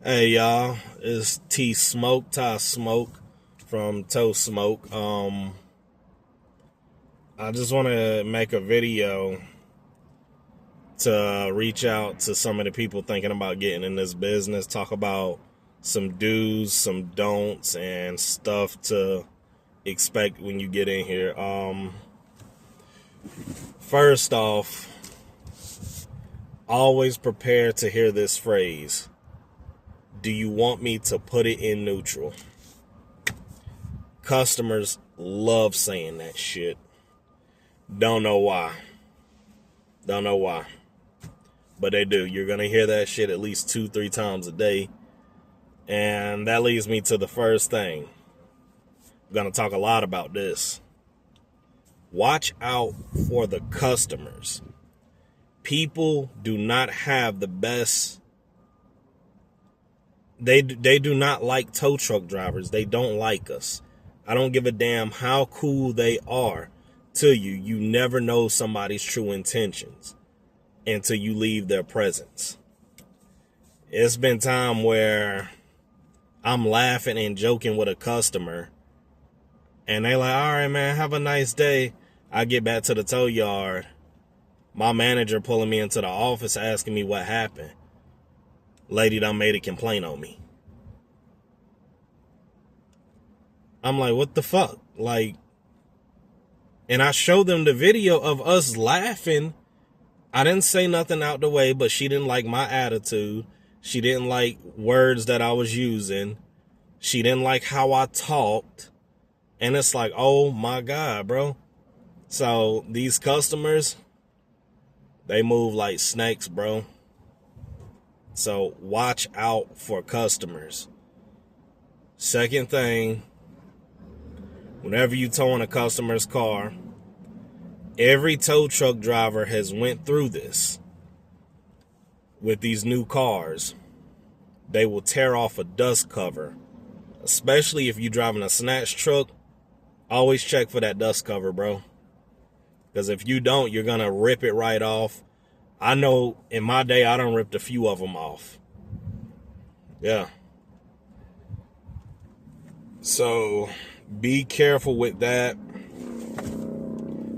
Hey y'all, it's T Smoke, Ty Smoke from Toe Smoke. I just want to make a video to reach out to some of the people thinking about getting in this business, talk about some do's, some don'ts, and stuff to expect when you get in here. First off, always prepare to hear this phrase. Do you want me to put it in neutral? Customers love saying that shit. Don't know why. Don't know why. But they do. You're going to hear that shit at least 2-3 times a day. And that leads me to the first thing. I'm going to talk a lot about this. Watch out for the customers. People do not have the best. They do not like tow truck drivers. They don't like us. I don't give a damn how cool they are to you. You never know somebody's true intentions until you leave their presence. It's been time where I'm laughing and joking with a customer and they like, all right, man, have a nice day. I get back to the tow yard. My manager pulling me into the office asking me what happened. Lady done made a complaint on me. I'm like, what the fuck? Like, and I showed them the video of us laughing. I didn't say nothing out the way, but she didn't like my attitude. She didn't like words that I was using. She didn't like how I talked. And it's like, oh my God, bro. So these customers, they move like snakes, bro. So watch out for customers. Second thing, whenever you towing a customer's car, every tow truck driver has went through this. With these new cars, they will tear off a dust cover. Especially if you're driving a snatch truck, always check for that dust cover, bro. Because if you don't, you're going to rip it right off. I know in my day, I done ripped a few of them off. Yeah. So be careful with that.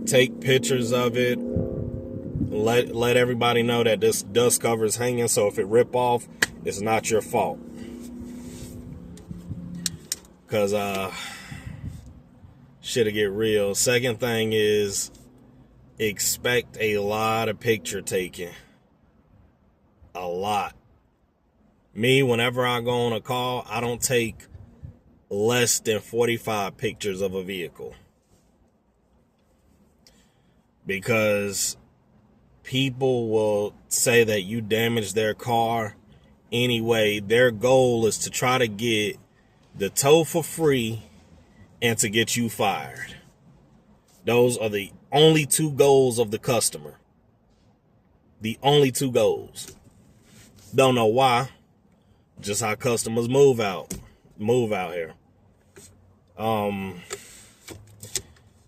Take pictures of it. Let everybody know that this dust cover is hanging. So if it rip off, it's not your fault. Because shit'll get real. Second thing is expect a lot of picture taking. A lot. Me, whenever I go on a call, I don't take less than 45 pictures of a vehicle. Because people will say that you damaged their car anyway. Their goal is to try to get the tow for free and to get you fired. Those are the only two goals of the customer. The only two goals. Don't know why. Just how customers move out here.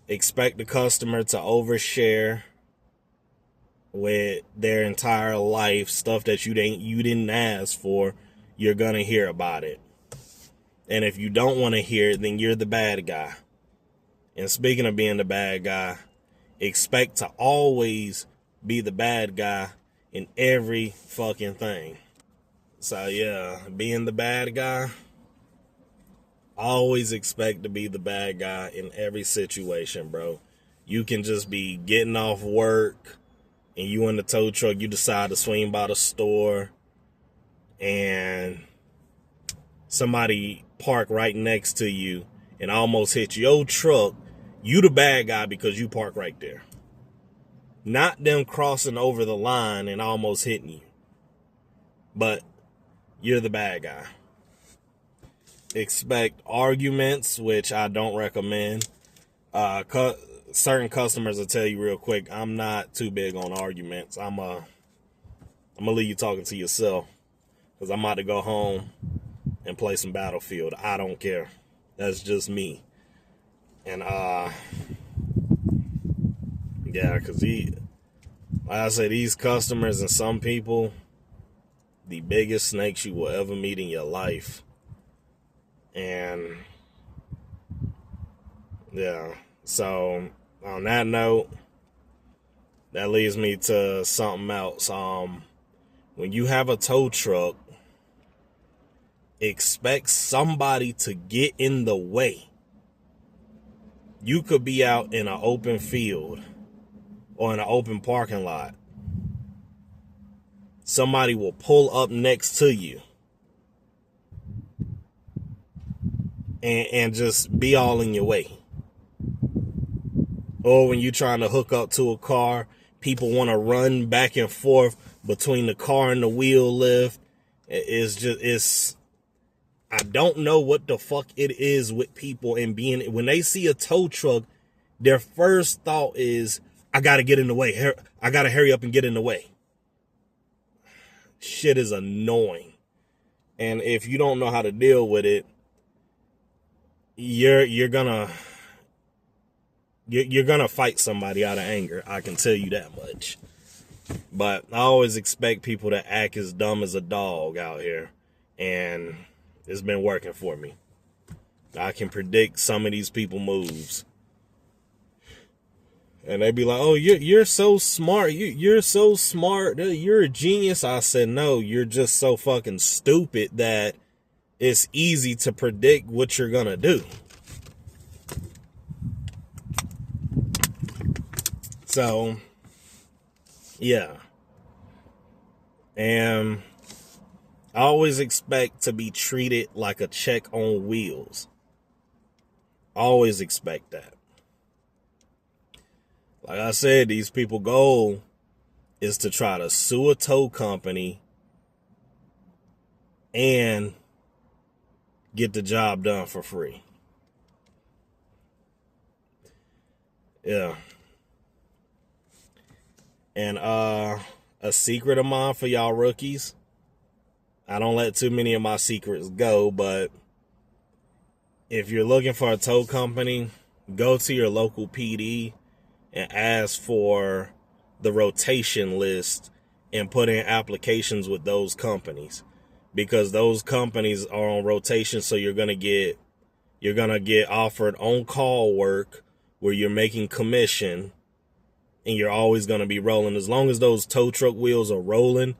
Expect the customer to overshare with their entire life, stuff that you didn't ask for. You're gonna hear about it. And if you don't want to hear it, then you're the bad guy. And speaking of being the bad guy, expect to always be the bad guy in every fucking thing. So yeah, being the bad guy, always expect to be the bad guy in every situation, bro. You can just be getting off work and you in the tow truck, you decide to swing by the store and somebody park right next to you and almost hit your truck. You the bad guy because you park right there. Not them crossing over the line and almost hitting you. But you're the bad guy. Expect arguments, which I don't recommend. Certain customers will tell you real quick, I'm not too big on arguments. I'm gonna leave you talking to yourself because I'm about to go home and play some Battlefield. I don't care. That's just me. And yeah, because like I said, these customers and some people, The biggest snakes you will ever meet in your life. And yeah, so on that note, that leads me to something else. When you have a tow truck, expect somebody to get in the way. You could be out in an open field or in an open parking lot. Somebody will pull up next to you and just be all in your way. Or when you're trying to hook up to a car, people want to run back and forth between the car and the wheel lift. I don't know what the fuck it is with people and when they see a tow truck, their first thought is, I got to get in the way. I got to hurry up and get in the way. Shit is annoying. And if you don't know how to deal with it, you're gonna fight somebody out of anger. I can tell you that much. But I always expect people to act as dumb as a dog out here, and it's been working for me. I can predict some of these people moves, and they be like, "Oh, you're so smart. You're so smart. You're a genius." I said, "No, you're just so fucking stupid that it's easy to predict what you're gonna do." So, yeah. And I always expect to be treated like a check on wheels. Always expect that. Like I said, these people's goal is to try to sue a tow company and get the job done for free. Yeah. And a secret of mine for y'all rookies. I don't let too many of my secrets go, but if you're looking for a tow company, go to your local PD and ask for the rotation list and put in applications with those companies, because those companies are on rotation. So you're gonna get offered on-call work where you're making commission, and you're always gonna be rolling. As long as those tow truck wheels are rolling,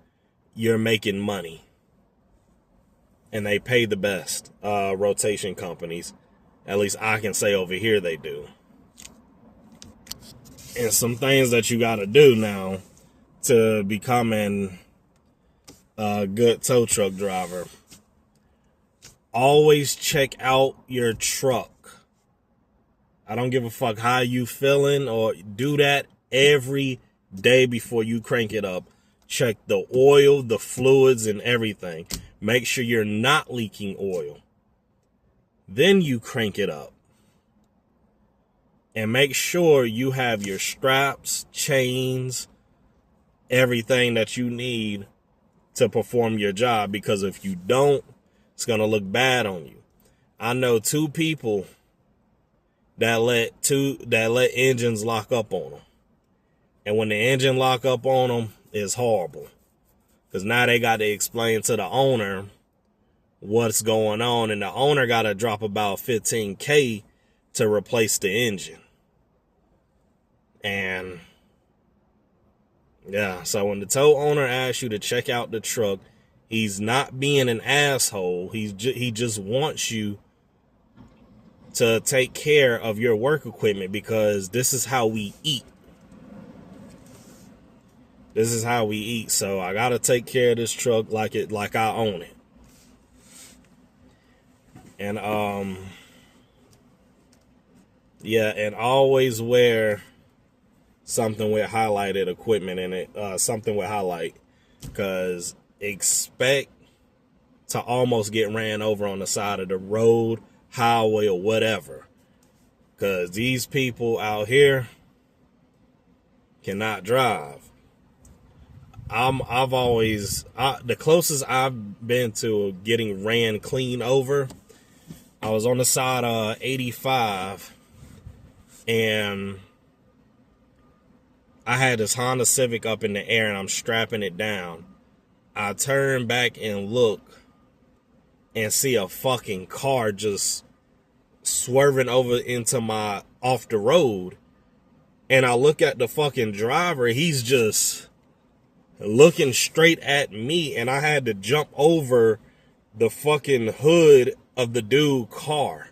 you're making money. And they pay the best, rotation companies. At least I can say over here they do. And some things that you got to do now to becoming a good tow truck driver. Always check out your truck. I don't give a fuck how you feeling, or do that every day before you crank it up. Check the oil, the fluids, and everything. Make sure you're not leaking oil. Then you crank it up. And make sure you have your straps, chains, everything that you need to perform your job. Because if you don't, it's going to look bad on you. I know 2 people that let engines lock up on them. And when the engine lock up on them, it's horrible. Because now they got to explain to the owner what's going on. And the owner got to drop about $15,000 to replace the engine. And yeah, so when the tow owner asks you to check out the truck, he's not being an asshole. He just wants you to take care of your work equipment, because this is how we eat. This is how we eat. So I got to take care of this truck like I own it. And yeah, and always wear something with highlighted equipment in it, something with highlight, because expect to almost get ran over on the side of the road, highway, or whatever, because these people out here cannot drive. The closest I've been to getting ran clean over, I was on the side of 85, and I had this Honda Civic up in the air, and I'm strapping it down. I turn back and look and see a fucking car just swerving over into my off the road. And I look at the fucking driver. He's just looking straight at me. And I had to jump over the fucking hood of the dude car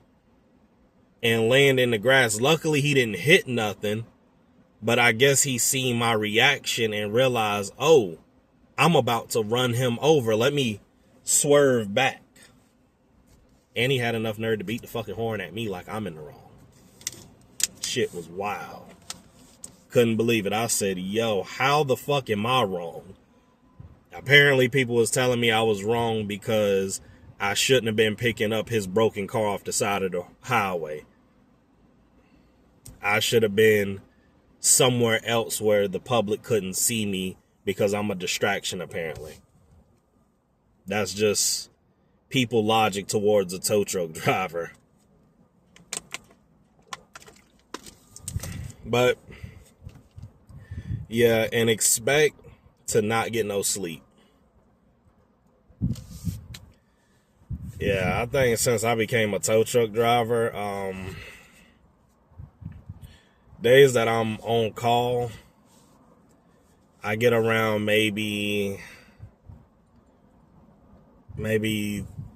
and land in the grass. Luckily, he didn't hit nothing. But I guess he seen my reaction and realized, oh, I'm about to run him over. Let me swerve back. And he had enough nerve to beat the fucking horn at me like I'm in the wrong. Shit was wild. Couldn't believe it. I said, yo, how the fuck am I wrong? Apparently people was telling me I was wrong because I shouldn't have been picking up his broken car off the side of the highway. I should have been somewhere else where the public couldn't see me because I'm a distraction, apparently. That's just people logic towards a tow truck driver. But yeah, and expect to not get no sleep. Yeah, I think since I became a tow truck driver, days that I'm on call, I get around maybe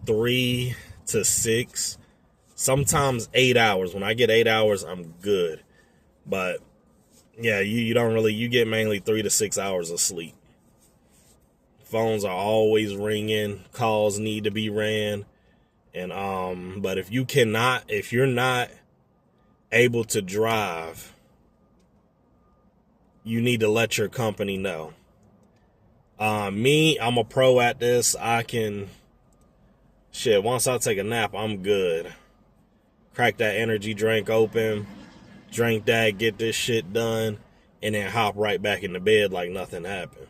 3 to 6, sometimes 8 hours. When I get 8 hours, I'm good. But yeah, you don't really, you get mainly 3 to 6 hours of sleep. Phones are always ringing, calls need to be ran. And but if you're not able to drive, you need to let your company know. Me, I'm a pro at this. I can, once I take a nap, I'm good. Crack that energy drink open, drink that, get this shit done, and then hop right back into bed like nothing happened.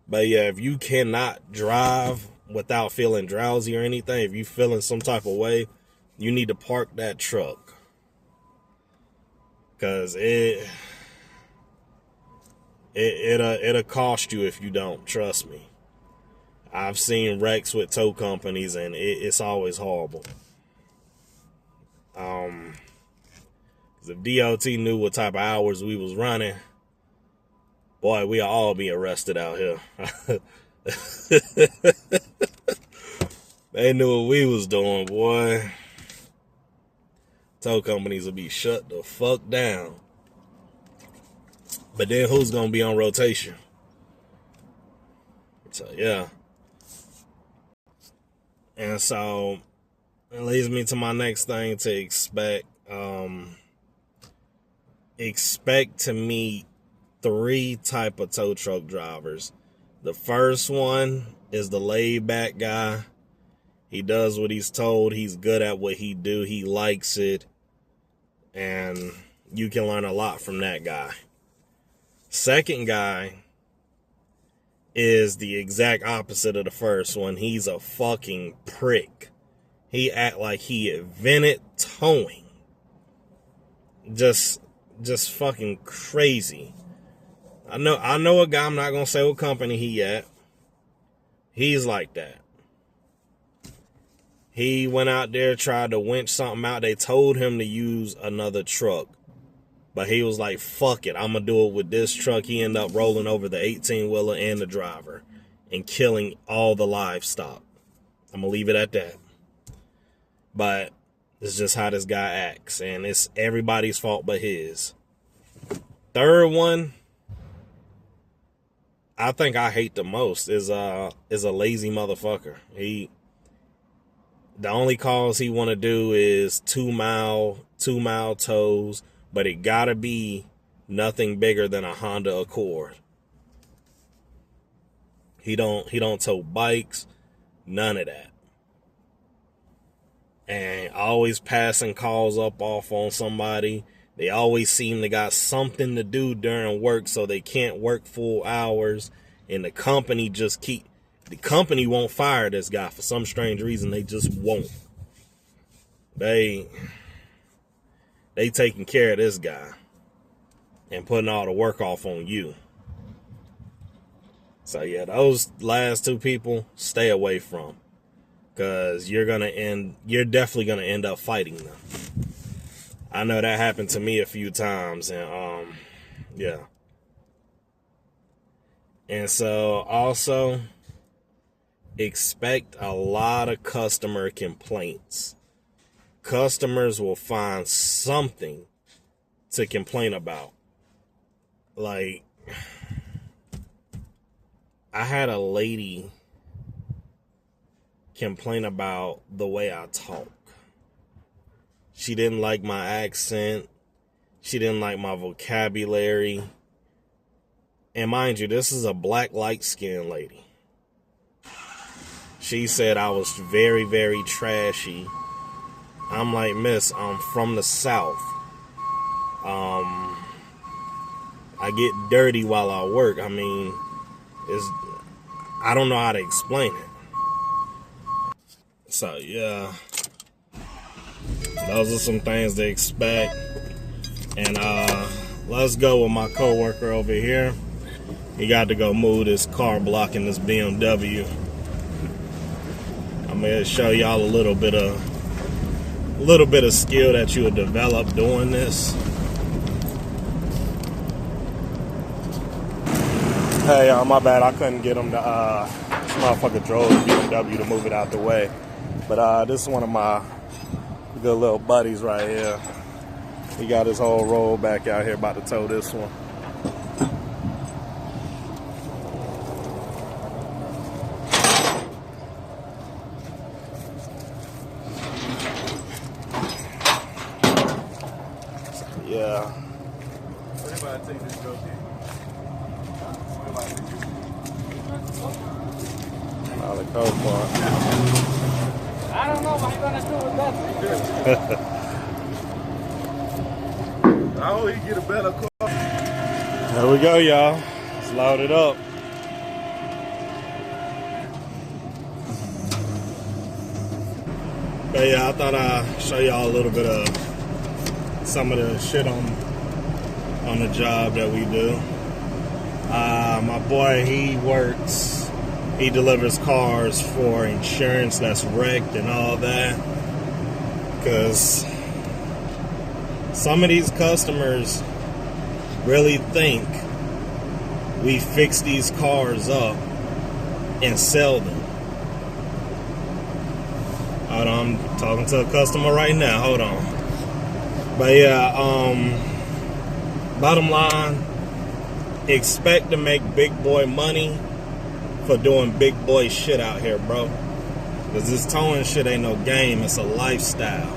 But yeah, if you cannot drive without feeling drowsy or anything, if you feeling some type of way, you need to park that truck. Cause it'll cost you if you don't. Trust me. I've seen wrecks with tow companies, and it's always horrible. Cause if DOT knew what type of hours we was running, boy, we'll all be arrested out here. They knew what we was doing, boy. Tow companies will be shut the fuck down. But then who's gonna be on rotation? So yeah. And so it leads me to my next thing to expect. Expect to meet 3 type of tow truck drivers. The first one is the laid back guy. He does what he's told. He's good at what he do. He likes it. And you can learn a lot from that guy. Second guy is the exact opposite of the first one. He's a fucking prick. He act like he invented towing. Just fucking crazy. I know a guy, I'm not gonna say what company he at. He's like that. He went out there, tried to winch something out. They told him to use another truck. But he was like, fuck it, I'm gonna do it with this truck. He ended up rolling over the 18-wheeler and the driver and killing all the livestock. I'm gonna leave it at that. But it's just how this guy acts, and it's everybody's fault but his. Third one, I think I hate the most, is a lazy motherfucker. The only calls he want to do is 2 mile tows, but it gotta be nothing bigger than a Honda Accord. He don't tow bikes, none of that. And always passing calls up off on somebody. They always seem to got something to do during work, so they can't work full hours. And the company won't fire this guy for some strange reason. They just won't. They taking care of this guy and putting all the work off on you. So yeah, those last two people, stay away from, because you're definitely gonna end up fighting them. I know that happened to me a few times, and yeah. And so also expect a lot of customer complaints. Customers will find something to complain about. Like, I had a lady complain about the way I talk. She didn't like my accent. She didn't like my vocabulary. And mind you, this is a black, light-skinned lady. She said I was very, very trashy. I'm like, miss, I'm from the South. I get dirty while I work. I mean, I don't know how to explain it. So, yeah. Those are some things to expect. And let's go with my coworker over here. He got to go move this car blocking this BMW. I'm gonna show y'all a little bit of skill that you will develop doing this. Hey, my bad. I couldn't get him to. This motherfucker drove the BMW to move it out the way. But this is one of my good little buddies right here. He got his whole roll back out here about to tow this one. Yeah. What about I take this joke in? What about I take this? Now the coke part. I don't know what you're gonna do with that. I hope he get a better car. There we go, y'all. Let's load it up. But yeah, I thought I'd show y'all a little bit of some of the shit on the job that we do. My boy, he delivers cars for insurance that's wrecked and all that. Because some of these customers really think we fix these cars up and sell them. Hold on, I'm talking to a customer right now. Hold on. But yeah, bottom line, expect to make big boy money for doing big boy shit out here, bro. Because this towing shit ain't no game, it's a lifestyle.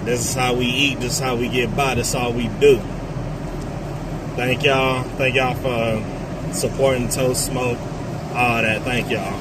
This is how we eat, this is how we get by, this is all we do. Thank y'all for supporting Toast Smoke, all that, thank y'all.